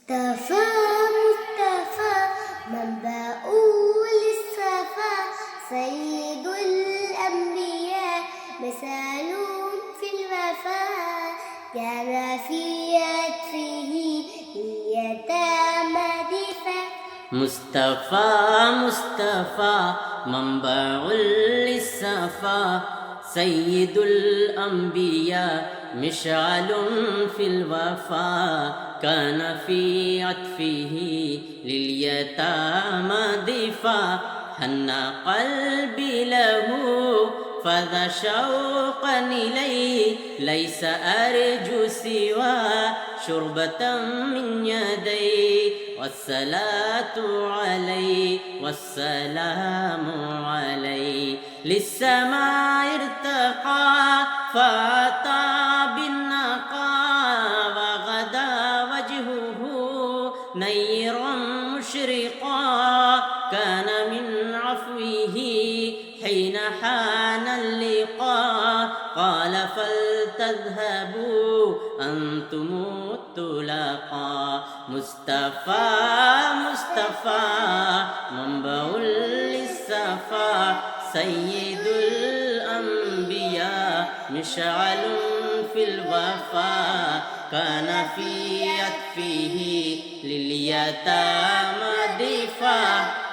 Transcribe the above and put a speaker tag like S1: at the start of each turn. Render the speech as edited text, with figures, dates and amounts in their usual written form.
S1: مصطفى مصطفى منبع للصفا سيد الأنبياء مثال في الوفاء جعل في عطفه اليتامى دفاع
S2: مصطفى مصطفى منبع للصفا سيد الأنبياء مشعل في الوفا كان في عطفه لليتامى دفاع حن قلبي له فذا شوقا إليه ليس أرجو سوى شربة من يديه والصلاة عليه والسلام عليه للسماء ارتقى فأتى بالنقى وغدا وجهه نيرا مشرقا كان من عفوه حين حان اللقاء قال فلتذهبوا أنتم الطلقاء مصطفى مصطفى منبع للصفا سيد الأنبياء مشعل في الوفا كان في عطفه لليتامى دفاع